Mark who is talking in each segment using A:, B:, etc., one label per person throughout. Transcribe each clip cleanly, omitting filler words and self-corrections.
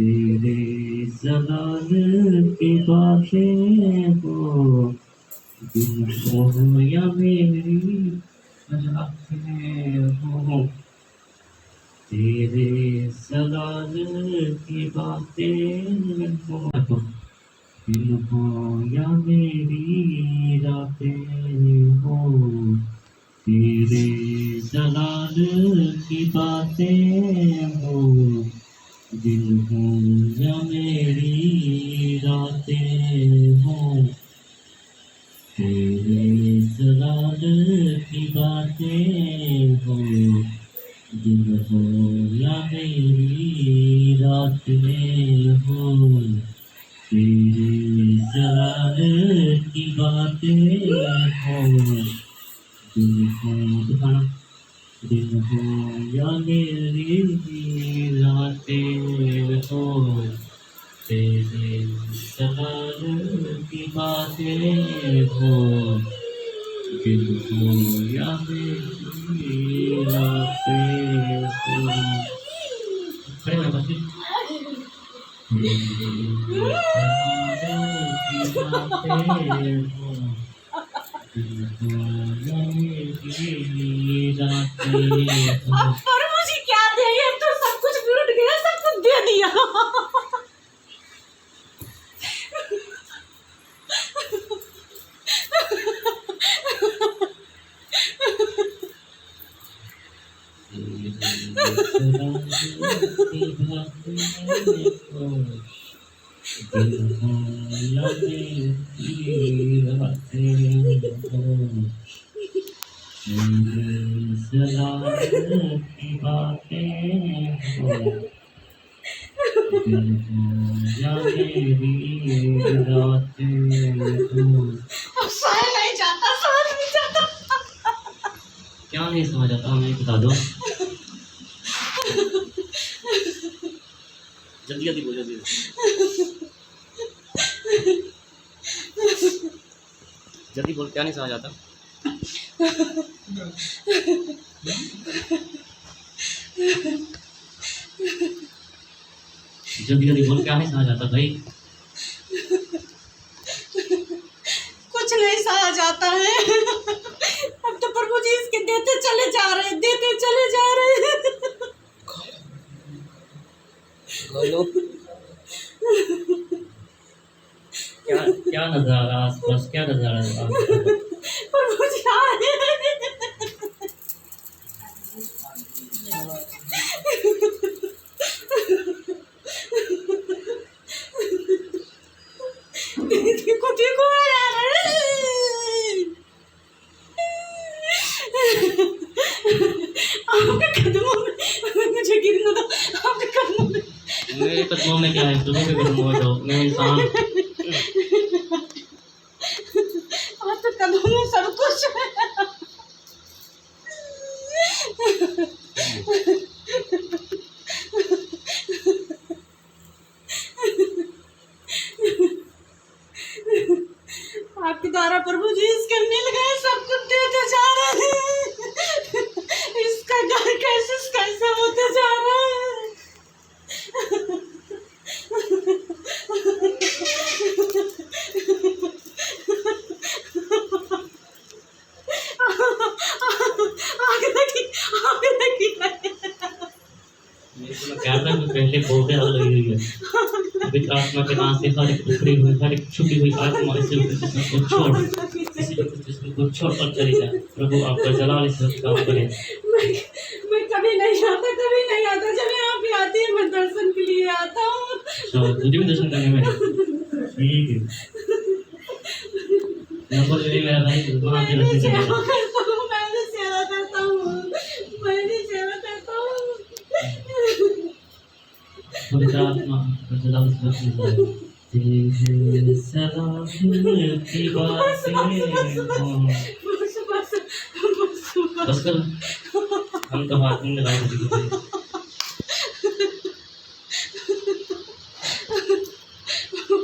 A: तेरे जलाल की बातें हो, दिल हो या मेरी रातें हो। तेरे जलाल की बातें हो, दिल हो या मेरी रातें हो। तेरे जलाल की बातें हो, दिल हो या मेरी रातें हो। तेरे जलाल की बातें हो, दिल हो या मेरी रातें हो। तेरे जलाल की बातें हो, दिल हो दिखाना, दिल हो या मेरी रातें हो। तेरे जलाल की बातें हो, दिल हो या मेरी रातें हो। खड़े हो बच्चे। तेरे जलाल की बातें हो, दिल हो या मेरी रातें हो।
B: और मुझे क्या दे, ये तो सब कुछ लूट गया, सब कुछ दे दिया। सह नहीं जाता, समझ नहीं जाता।
A: क्या नहीं समझ आता, हमें बता दो। जल्दी जल्दी बोलो, जल्दी जल्दी बोल, क्या नहीं समझ आता। जल्दी जल्दी बोल, क्या नहीं समझ आता भाई।
B: कुछ नहीं सहा जाता है। अब तो प्रभु जी इसके देते चले जा रहे हैं, देते चले जा रहे हैं।
A: बोलो, क्या क्या नजर आ रहा आसपास, क्या नजर आ रहा
B: प्रभु जी आए। देखो देखो यार, आपके कदमों में मुझे गिरना था, आपके कदमों में।
A: मेरे कदमों में क्या है, तुम्हें भी कदमों में जाओ, मैं इंसान।
B: आपके कदमों में सब कुछ है। आपके द्वारा प्रभु जी इसके मिल गए, सब कुछ देते जा रहे हैं। इसका घर कैसे कैसे होते जा रहा है। आगे लगी, आगे लगी।
A: मेरे को क्या था कि पहले बहुत आग लगी हुई है। अभी आत्मा के नाम से हर एक उखड़ी हुई, हर एक छुपी हुई आत्मा इस जिस्म को छोड़, इसी जिस्म को छोड़ कर चली जाए। प्रभु आपका जलाल इस वक्त काम करे।
B: मैं कभी नहीं आता, कभी नहीं आता। जब यहाँ पे आती है मैं दर्शन के लिए आता हूँ।
A: अच्छा, तुझे भी दर्शन करने में ठीक है। नंबर ले मेरा भाई, वहाँ पे दर्शन करने का।
B: मैंने सेवा करता हूँ, मैंने सेवा करता हूँ।
A: पवित्र आत्मा का जलाल इस वक्त में जाए। तेरे सलाम की बातें हो। बस कर, हम तो हाथ में लगाए थे।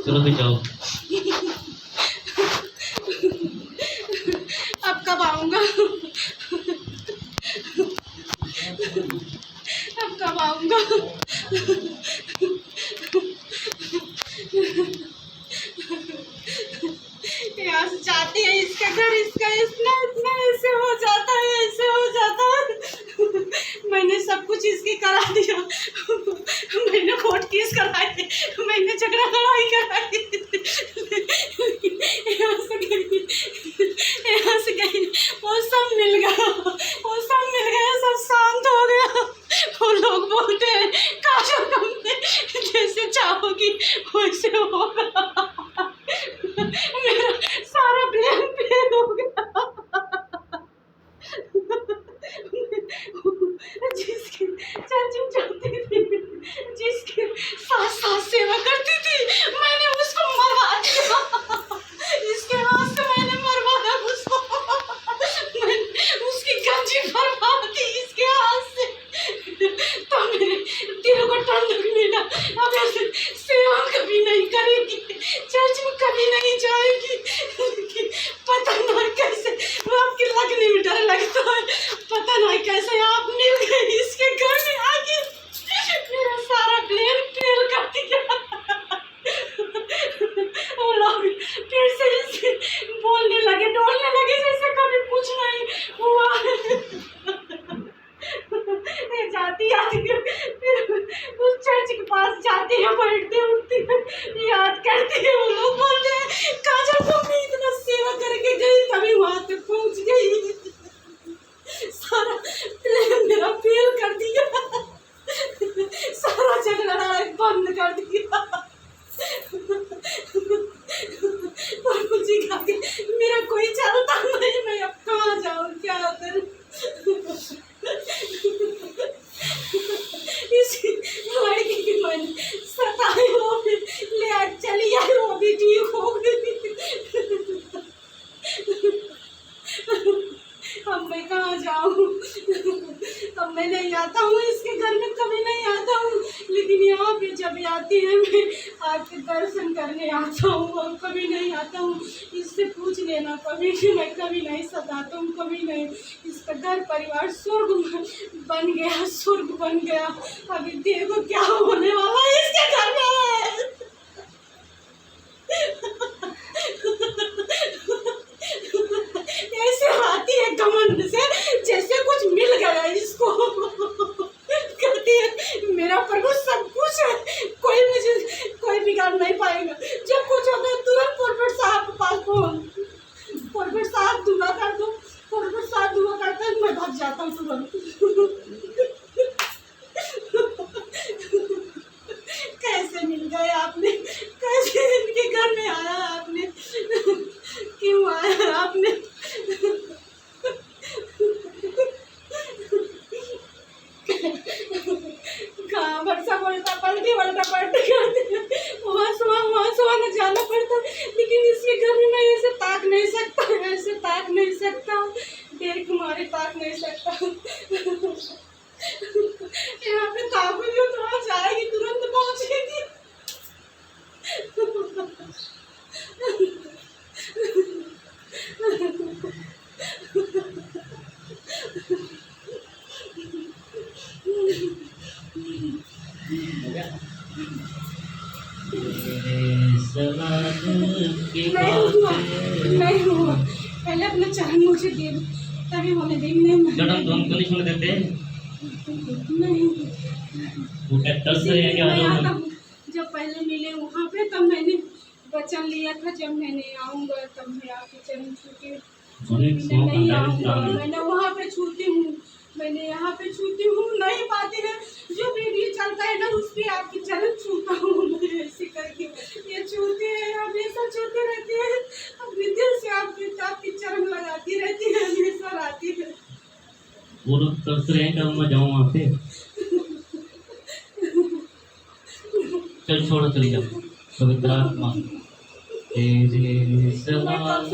A: चलो भी जाओ।
B: अब कब आऊँगा, अब कब आऊँगा। झगड़ा ही कराई, यहाँ से गई, वो सब मिल गया, सब शांत हो गया। वो लोग बोलते हैं काजल तुमने जैसे चाहोगी वैसे होगा। मेरा सारा प्लान फेल हो गया। जिसकी चाची चाहती थी, जिसकी सास सेवा करती थी, मैंने उसको मरवा दिया। इसके बाद से मैंने मरवाया उसको, मैंने उसकी गंजी भरवा दी इसके हाथ से। तो मेरे दिल को ठंडक मिला। अब ऐसे सेवा कभी नहीं करेगी, चर्च में कभी नहीं जाएगी। पता नहीं कैसे वो आपके लगने में डर लगता है, पता नहीं कैसे आप मिल गए इसके घर में आके। मेरा सारा प्लान फेल कर दिया। वो लोग फिर से जैसे बोलने लगे, डोलने लगे जैसे कभी कुछ नहीं हुआ। जाती आती है, फिर उस चर्च के पास जाती है, बैठती उठती है, याद करती है। वो लोग बोलते हैं काजल तुमने इतना सेवा करके गई तभी वहां तक पहुंच गई। सारा प्लान मेरा फेल कर दिया, सारा झगड़ा बंद कर दिया। प्रभु जी का मेरा कोई चलता नहीं, मैं अब कहाँ जाऊँ, क्या करूँ। इसी लड़की की मैंने सताई, वो भी ले चली आई, वो भी ठीक हो गई। अब मैं कहाँ जाऊँ, अब मैं नहीं आता हूँ इसके घर में, कभी नहीं आता हूँ। लेकिन यहाँ पे जब आती है मैं आपके दर्शन करने आता हूँ, और कभी नहीं आता हूँ। इससे पूछ लेना कभी कि मैं कभी नहीं सताता हूँ, कभी नहीं। इसका घर परिवार स्वर्ग बन गया, स्वर्ग बन गया। अभी देखो क्या होने वाला है इसके घर में। ऐसे आती है घमंड से जैसे कुछ मिल गया इसको। कहती है मेरा प्रभु सब कुछ है, कोई बिगाड़ नहीं पाएगा। जब कुछ होता है तुरंत प्रोफेट साहब के पास फोन, प्रोफेट साहब दुआ कर दो, प्रोफेट साहब दुआ करते हैं, मैं भाग जाता हूँ तुरंत। कैसे मिल गए आपने, कैसे इनके घर में आया आपने, क्यों आया आपने। कहाँ बरसा पलटा पलटी करते, वहाँ सुबह न जाना पड़ता। लेकिन इसके घर में मैं ऐसे ताक नहीं सकता, ऐसे ताक नहीं सकता, देर के मारे ताक नहीं सकता। यहाँ पे ताकूंगी तो वहाँ जाएगी, तुरंत पहुँचेगी। नहीं हुआ, पहले अपना चांद मुझे दे दो तभी होने देंगे।
A: मैडम तो हम तो नहीं छोड़ देते,
B: नहीं
A: वो एक्टर से है क्या लोग।
B: जब पहले मिले वहाँ पे तब मैंने वचन लिया था, जब मैंने आऊँगा तब मैं आपके चरण छूती नहीं आऊँगा। मैंने वहाँ पे छूती हूँ, मैंने यहाँ पे छूती हूँ, नहीं पाती है। जो वीडियो चलता है ना उस पर आपके चरण छूता हूँ मैं, ऐसे करके ये छूते हैं, हमेशा छूते रहते हैं। अपने दिल से आपके चरण लगाती रहती है, हमेशा आती है।
A: वो लोग तरस रहे हैं कि मैं जाऊँ वहाँ पे। चल छोड़ो, चली जाओ। पवित्र आत्मा तेरे सवाल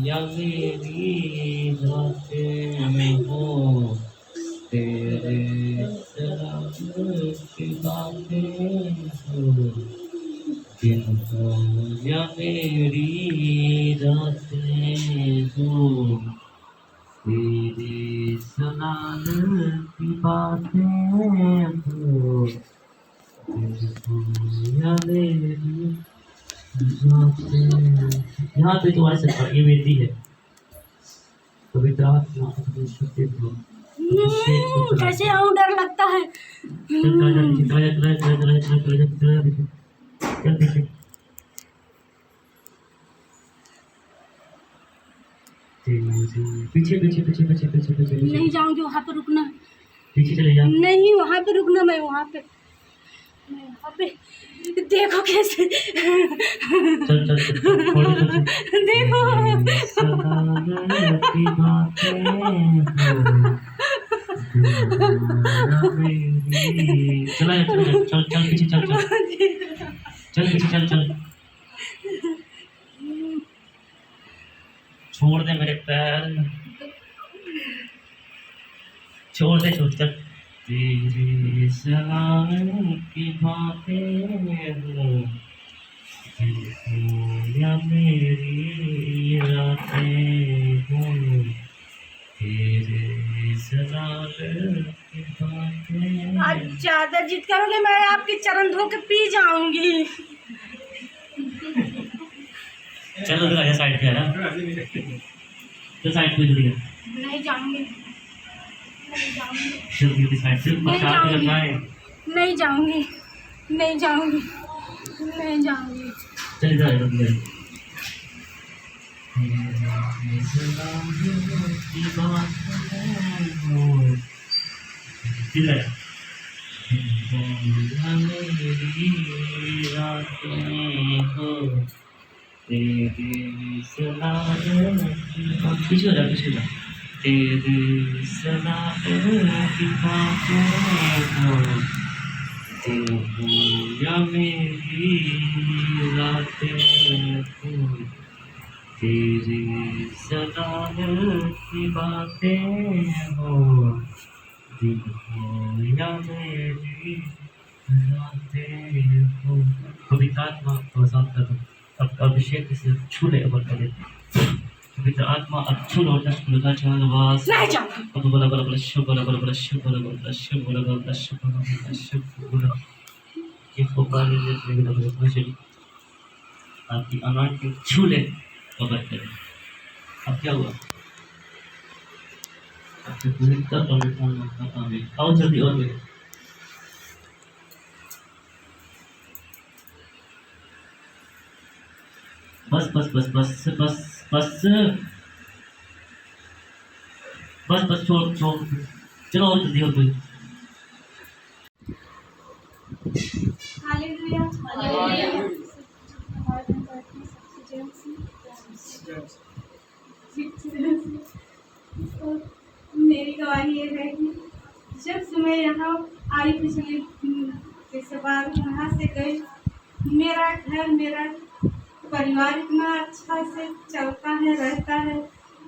A: या मेरी बातें में हो, तेरे सवाल की बातें हो, या मेरी रातें हो, तेरे सलाल की बातें हो, या मेरी यहाँ पे तो ऐसे ये वेदी है। पवित्र आत्मा अपनी शक्ति को
B: कैसे आऊँ, डर लगता है।
A: पीछे पीछे पीछे पीछे पीछे पीछे
B: नहीं जाऊंगी, वहाँ पे रुकना।
A: पीछे चले जाओ।
B: नहीं, वहाँ पे रुकना, मैं वहाँ पे देखो कैसे।
A: चल चल चल
B: देखो
A: चला चल चल चल पीछे चल चल चल पीछे चल चल। छोड़ दे मेरे पैर, छोड़ दे छोड़ चल। तेरी सलाह की बातें हो या मेरी रातें हो, तेरे सलाह की बातें।
B: आज ज्यादा जिद करोगे, मैं आपके चरण धो के पी जाऊंगी।
A: चल उधर आजा, साइड पे आ रहा, तो साइड पे जुड़ गया।
B: नहीं जाऊंगी, नहीं जाऊंगी,
A: जल्दी की साइड से
B: नहीं
A: पचास
B: जाऊंगी।
A: करना है।
B: नहीं जाऊंगी, नहीं जाऊंगी, नहीं जाऊंगी।
A: चल इधर आजा इधर। इधर आजा। तेरी सलाह पीछे हो जा, पीछे हो जा। तेरी सलाह की बातें हो, तू या मेरी रातें हो, तेरी सलाह की बातें हो, दिन हो या मेरी रातें हो। पवित्र आत्मा को साफ करो, अब अभिषेक से छू ले अब कर पवित्र आत्मा अब छू लो, टच करो, टच करो, बस।
B: नहीं जाऊंगी।
A: अब बोला बोला बोला शुभ बोला बोला बोला शुभ बोला बोला शुभ बोला बोला शुभ बोला बोला शुभ बोला। ये पुकार ले बोला बोला चलिए आपकी अनाथ छू ले पकड़ कर। अब क्या हुआ? आपसे पवित्र पवित्र आमीन। आओ जल्दी और भी। बस बस बस बस बस बस बस बस छोड़ छोड़, चलो और जल्दी और कोई।
B: Hallelujah, hallelujah. मेरी गवाही ये है कि जब से मैं यहाँ आई, पिछले जैसे बार यहाँ से गई, मेरा घर, मेरा परिवार इतना अच्छा से चलता है, रहता है।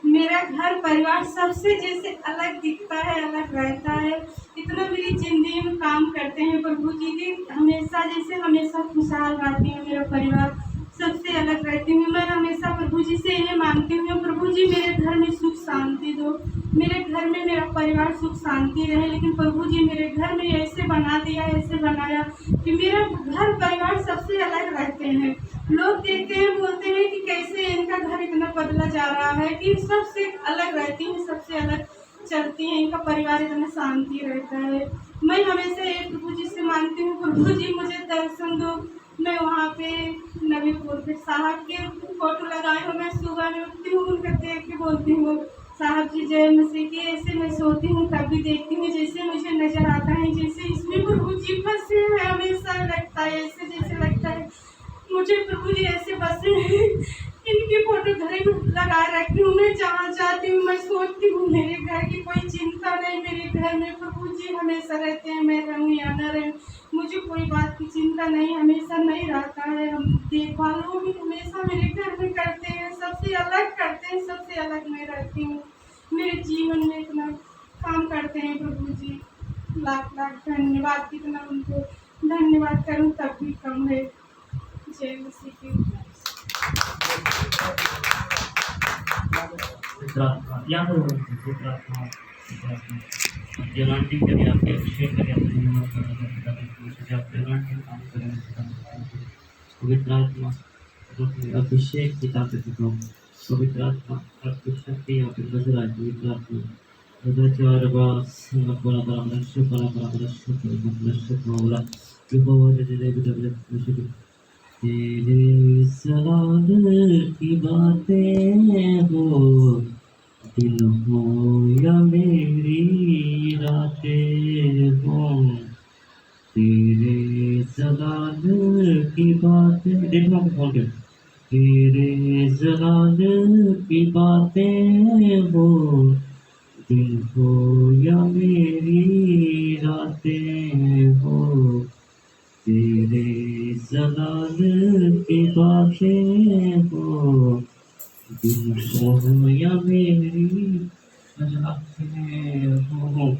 B: मेरा घर परिवार सबसे जैसे अलग दिखता है, अलग रहता है। इतना मेरी जिंदगी में काम करते हैं प्रभु जी की, हमेशा जैसे हमेशा खुशहाल रहती है। मेरा परिवार सबसे अलग रहती हूँ। मैं हमेशा प्रभु जी से ये मांगती हूँ, प्रभु जी मेरे घर में सुख शांति दो, मेरे घर में मेरा परिवार सुख शांति रहे। लेकिन प्रभु जी मेरे घर में ऐसे बना दिया, ऐसे बनाया कि मेरा घर परिवार सबसे अलग रहते हैं। लोग देखते हैं, बोलते हैं कि कैसे इनका घर इतना बदला जा रहा है, कि सबसे अलग रहती हैं, सबसे अलग चलती हैं, इनका परिवार इतना शांति रहता है। मैं हमेशा ये प्रभु जी से मांगती हूँ, प्रभु जी मुझे दर्शन दो। मैं वहाँ पे नबीपुर पे साहब के फोटो लगाए हो, मैं सुबह में उठती हूँ, उनका देख के बोलती हूँ साहब जी जय मसीह की। ऐसे मैं सोती हूँ तब भी देखती हूँ, जैसे मुझे नजर आता है जैसे इसमें प्रभु जी बसे हैं। हमेशा लगता है ऐसे, जैसे लगता है मुझे प्रभु जी ऐसे बसे हैं। इनकी फोटो घर में लगा रखी हूँ। मैं जहाँ जाती हूँ मैं सोचती हूँ मेरे घर की कोई चिंता नहीं, मेरे घर में प्रभु जी हमेशा रहते हैं। मैं रहूँ या न रहूँ, मुझे कोई बात की चिंता नहीं, हमेशा नहीं रहता है। हम देखभाल भी हमेशा मेरे घर में करते हैं, सबसे अलग करते हैं, सबसे अलग मैं रहती हूँ। मेरे जीवन में इतना काम करते हैं प्रभु जी, लाख लाख धन्यवाद। कितना उनको धन्यवाद करूँ तब भी कम है। जय मसीह की।
A: या तो के भी आपके अभिषेक करें, अपने नियमों का काम करें। पवित्र आत्मा अभिषेक की ताकत को, पवित्र आत्मा आपकी शक्ति आपके नजर आए। पवित्र आत्मा चार बार बड़ा बड़ा तेरे सवाल की बातें हो दिन हो या मेरी रातें हो तेरे सवाल की बातें देखना फोन के तेरे सवाल की बातें हो दिन हो या मेरी रातें हो तेरे सवाल की बातें हो दिन हो या मेरी रातें हो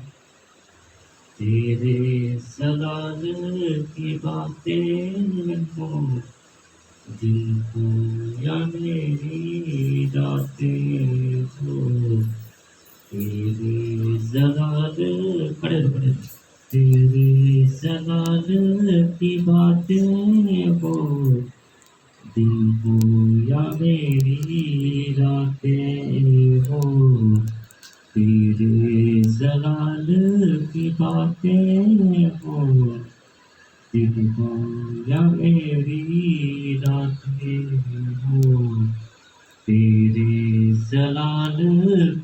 A: तेरे सवाल की बातें हो दिन हो या मेरी रातें हो तेरे सवाल खड़े रहो, खड़े रहो। तेरे सवाल की बातें हो दिन हो या मेरी रातें हो तेरे सवाल की बातें हो दिन हो या मेरी रातें हो तेरे सवाल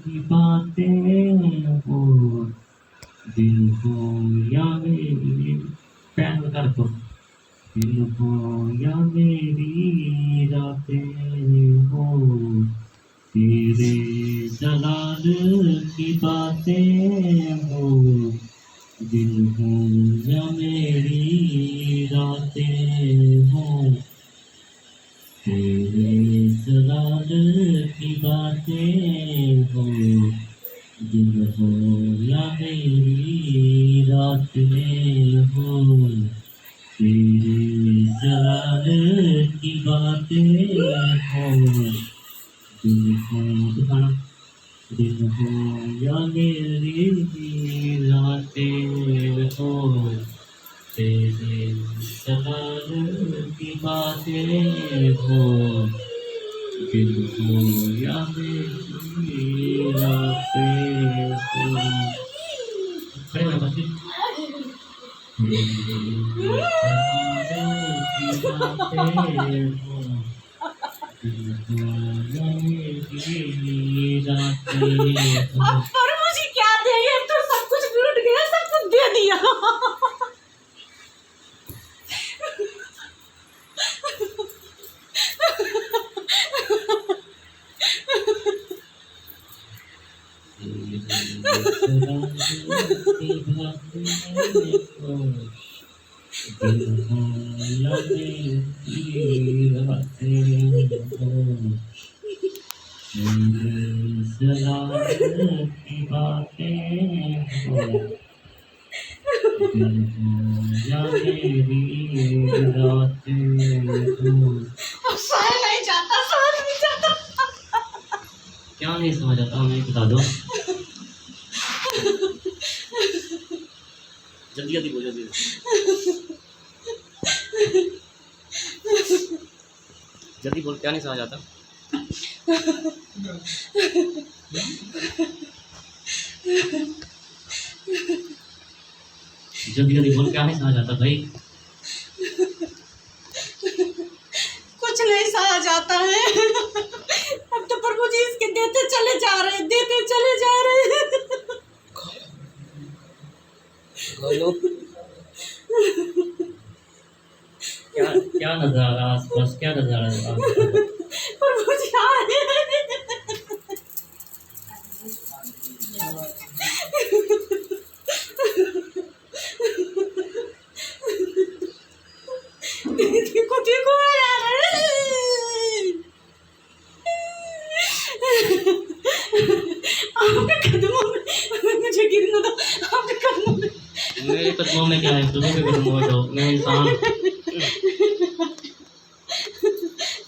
A: की बातें हो दिन हो या मेरी पैन लगा रखो दिन हो या मेरी रातें हो तेरे सवाल की बातें हो दिन हो या मेरी रातें हो तेरे सवाल की बातें हो दिन हो या मेरी रातें हो तेरे सवाल की बातें हो दिन हो दिखाना दिन हो या मेरी रातें हो तेरे सवाल की बातें हो दिन हो या मेरी रातें हो खड़े हो बच्चे तेरे सवाल की बातें हो दिन हो या मेरी रातें हो
B: और मुझे क्या देंगे, अब तो सब कुछ लूट गया, सब कुछ दे दिया। सह नहीं जाता, सह नहीं जाता।
A: क्या नहीं समझ आता हमें बता दो जल्दी जल्दी बोलो जल्दी जल्दी बोल क्या नहीं समझ आता जल्दी जल्दी बोल क्या नहीं समझ आता भाई
B: कुछ नहीं सहा जाता है। अब तो प्रभु जी इसके देते चले जा रहे, देते चले जा रहे।
A: क्या क्या नजर आ रहा आसपास क्या नजर आ रहा
B: प्रभु जी आ रहे। देखो देखो यार, आपके कदमों में मुझे गिरना दो, आपके कदमों में।
A: मेरे कदमों में क्या है तुम्हें भी कदमों में जाओ मैं इंसान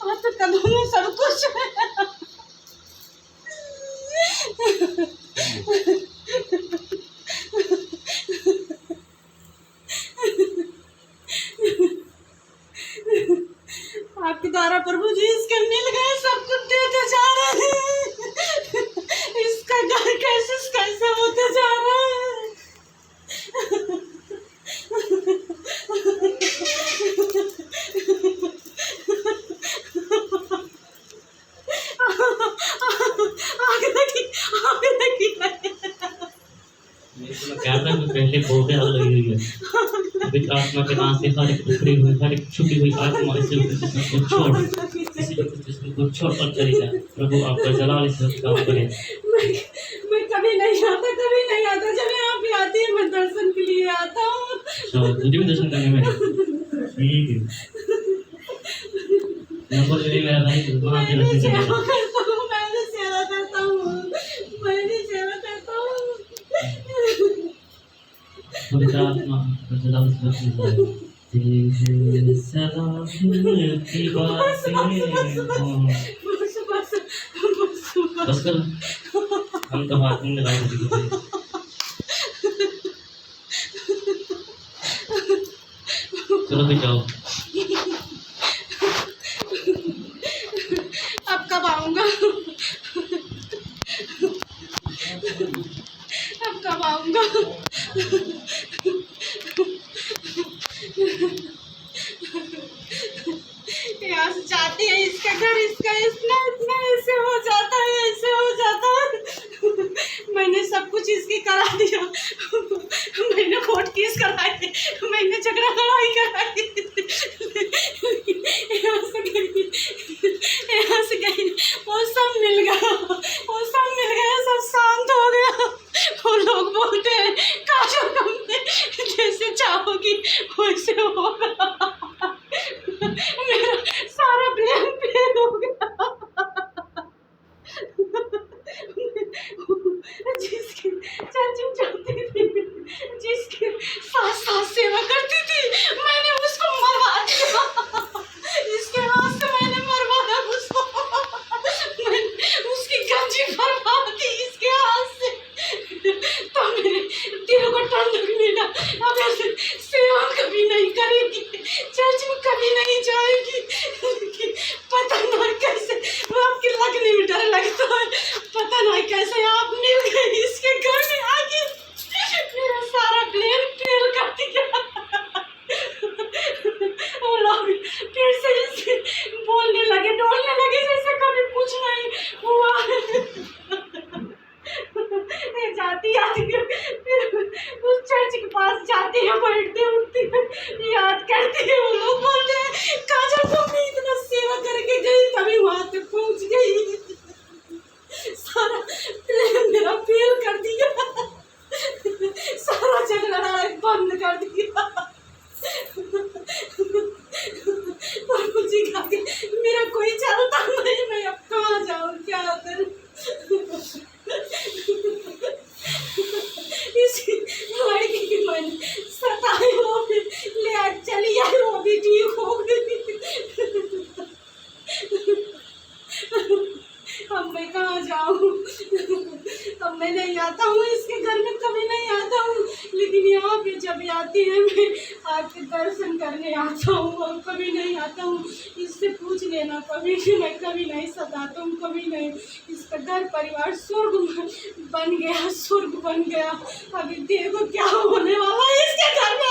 B: आपके कदमों में सब कुछ है। आपके द्वारा प्रभु जी इसके मिल गए, सब कुछ देते जा रहे हैं। इसका घर कैसे कैसे वो
A: मैं कहता हूँ पहले भोगे आग लगी हुई है। अभी आत्मा के नाम से हर एक उखड़ी हुई हर एक छुपी हुई आत्मा इस जिस्म को छोड़ इसी जिस्म को छोड़ और चली जाए। प्रभु आपका जलाल इस वक्त काम करे।
B: मैं कभी नहीं आता जब यहाँ पे आती है मैं दर्शन के लिए आता हूँ।
A: तुझे भी दर्शन करने में ठीक है। नंबर ले मेरा भाई वहाँ पे दर्शन करने पवित्र आत्मा का जलाल इस वक्त में जाए। तेरे सलाम की बातें बस कर हम तो हाथ में लगाए थे। चलो भी जाओ।
B: अब कब आऊँगा? अब कब आऊँगा? यहाँ से जाती है इसका घर इसका इतना इतना ऐसे हो जाता है। मैंने सब कुछ इसकी करा दिया। मैंने कोर्ट केस कराए थे, मैंने झगड़ा लड़ाई कराई। यहाँ से गई वो सब मिल गया सब शांत हो गया। वो लोग बोलते हैं काजल तुमने जैसे चाहोगी वैसे होगा। मेरा सारा प्लान फेल हो गया। जिसकी चाची चाहती थी, जिसकी सास सेवा करती थी, मैंने उसको मरवा दिया। इसके वास्ते मैंने मरवाया उसको। मैंने उसकी गंजी भरवा दी इसके हाथ से। तो मेरे दिल को ठंडक मिला। अब ऐसे सेवा कभी नहीं करेगी, चर्च में कभी नहीं जाएगी। पता नहीं कैसे वो आपकी लगने में डर लगता है। पता नहीं कैसे आप मिल गए इसके घर में आके। मेरा सारा प्लान फेल कर दिया। वो लोग फिर से जैसे बोलने लगे डोलने लगे जैसे कभी कुछ नहीं हुआ। जाती आती है फिर उस चर्च के पास जाती है, बैठती उठती है, याद करती है। वो लोग बोलते हैं काजल तुमने इतना सेवा करके गई तभी वहां तक पहुंच गई। सारा प्लान मेरा फेल कर दिया। सारा झगड़ा बंद कर दिया। प्रभु जी का मेरा कोई चलता नहीं। मैं अब कहाँ जाऊँ क्या करूँ? इसी लड़की की मैंने सताई वो भी ले चली आई, वो भी ठीक हो गई। अब मैं कहाँ जाऊँ? अब मैं नहीं आता हूँ इसके घर में, कभी नहीं आता हूँ। लेकिन यहाँ पे जब आती है मैं आपके दर्शन करने आता हूँ और कभी नहीं आता हूँ। इससे पूछ लेना कभी कि मैं कभी नहीं सताता हूँ, कभी नहीं। इसका घर परिवार स्वर्ग बन गया, स्वर्ग बन गया। अभी देखो क्या होने वाला है इसके घर में।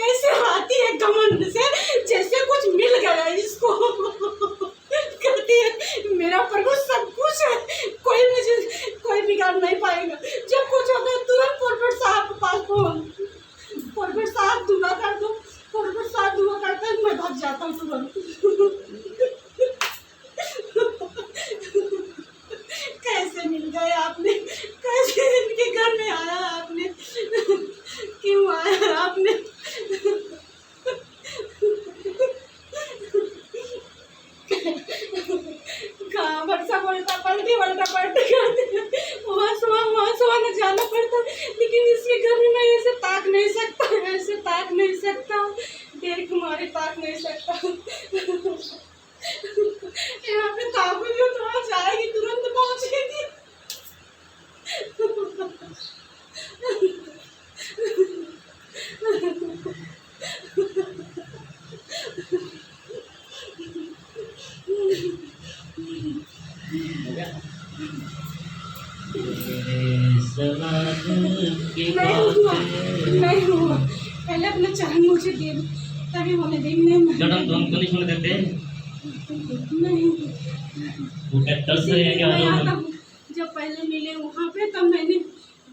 B: ऐसे आती है घमंड से जैसे कुछ मिल गया इसको। कहती है मेरा प्रभु सब कुछ है, कोई बिगाड़ नहीं पाएगा। जब कुछ होता है तुरंत प्रोफेट साहब के पास फोन, प्रोफेट साहब दुआ कर दो, प्रोफेट साहब दुआ करते हैं, मैं भाग जाता हूँ तुरंत। कैसे मिल गए आपने? कैसे इनके घर में आया आपने? क्यों आया आपने? कहाँ वर्षा पलटी करते वहाँ सुबह न जाना पड़ता। लेकिन इसके घर में मैं ऐसे ताक नहीं सकता, देख मारे ताक नहीं सकता। यहाँ पे ताकूंगी तो वहाँ जाएगी, तुरंत पहुँचेगी। नहीं हुआ। पहले अपना चाहन मुझे दे तभी होने दे।
A: मैडम तो हमको नहीं होने देते।
B: नहीं
A: वो क्या तरस रहे हैं क्या
B: मैं आता
A: लोग?
B: हूँ। जब पहले मिले वहाँ पे तब मैंने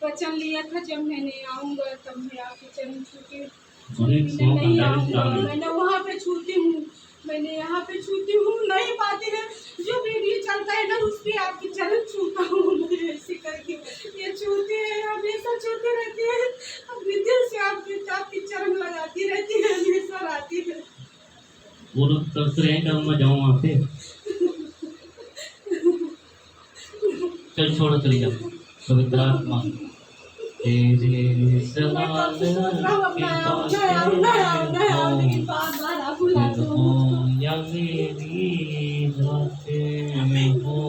B: वचन लिया था, जब मैंने आऊँगा तब मैं आपके चरण छू के
A: अरे
B: मैं
A: सौ
B: नहीं
A: का
B: आऊँगा।
A: है।
B: मैंने वहाँ पे छूती हूँ, मैंने यहाँ पे छूती हूँ, नहीं पाती है। जो वीडियो चलता है ना उस पे आपके चरण छूता हूँ मैं ऐसे करके। ये छूती है, हमेशा छूती रहती है, अपने दिल से आपके चरण लगाती रहती है, हमेशा आती है।
A: वो लोग तरस रहे हैं कि मैं जाऊँ वहाँ पे। चल छोड़ो, चली जाओ। पवित्र आत्मा तेरे सलाम की बातें हो या मेरी रातें में हो,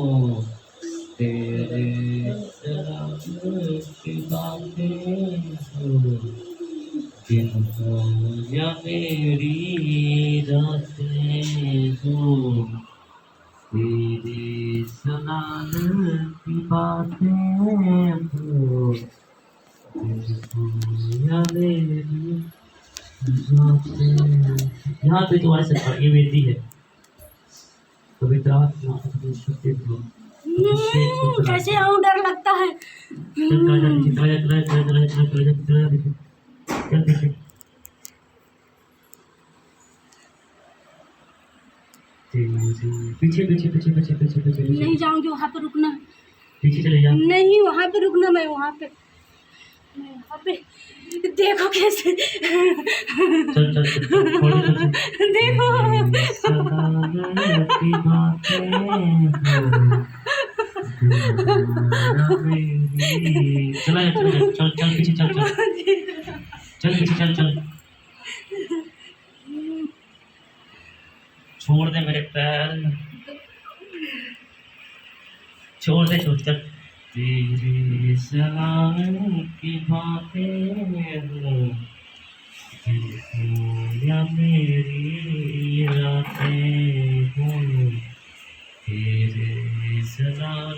A: तेरे सलाम की बातें हो, दिन हो या मेरी रातें हो, तेरे सलाम की बातें हो, या मेरी रातें। यहाँ पे तो ऐसे ये वेदी है। पवित्र आत्मा अपनी शक्ति को
B: कैसे आऊँ, डर लगता है।
A: पीछे पीछे पीछे पीछे पीछे पीछे
B: नहीं जाऊंगी, वहाँ पे रुकना।
A: पीछे चले जाओ।
B: नहीं, वहाँ पे रुकना, मैं वहाँ पे देखो कैसे।
A: चल चल चल
B: देखो
A: चला चल चल चल पीछे चल चल चल पीछे चल चल। छोड़ दे मेरे पैर, छोड़ दे छोड़ चल। तेरे सलाम की बातें हो या मेरी रातें हो, तेरे सलाम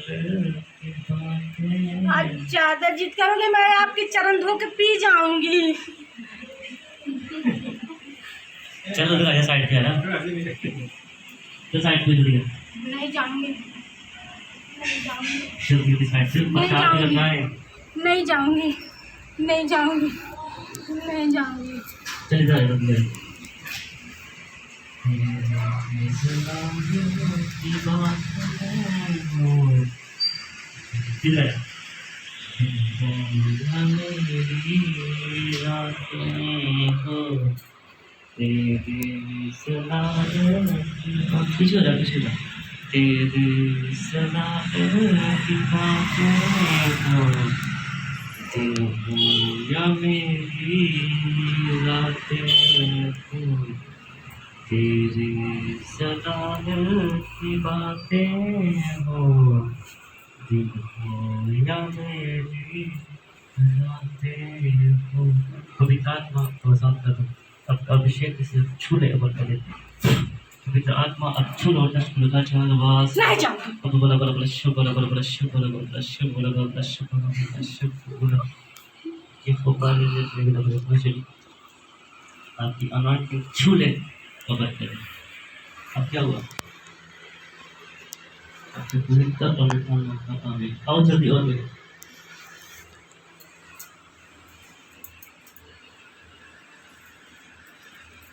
A: की बातें।
B: आज ज्यादा जिद करोगे मैं आपके चरण धो के पी जाऊंगी।
A: चल उधर आजा, साइड पे आ ना, तो साइड पे जुड़ गया।
B: नहीं जाऊंगी, नहीं जाऊंगी,
A: जल्दी जल्दी साइड से
B: नहीं
A: पछाड़ के
B: जाऊंगी।
A: लगना है।
B: नहीं जाऊंगी, नहीं जाऊंगी, नहीं जाऊंगी।
A: चल इधर आ इधर। इधर आ। तेरी सलाम पीछे हो जा, पीछे हो जा। तेरी सलाम की बातें हो, तेरे हो या मेरी रातें हो, तेरी सलाम की बातें हो, दिन हो या मेरी रातें हो। पवित्र आत्मा को शांत कर दो। अब अभिषेक से छू ले अब कर दे। पवित्र आत्मा अब छू लो, टच करो, टच करो बस।
B: नहीं जाऊंगी।
A: अब बोला बोला बोला शुभ बोला बोला बोला शुभ बोला बोला शुभ बोला बोला शुभ बोला बोला शुभ बोला। ये फोकाल ले ले बोला मुझे आपकी अनाथ छू ले पकड़ कर। अब क्या हुआ? आपके पूरी तक और आओ जल्दी और भी।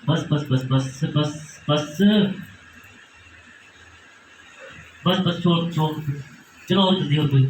A: बस बस बस बस बस बस बस बस छोड़ छोड़ चलो और जल्दी और कोई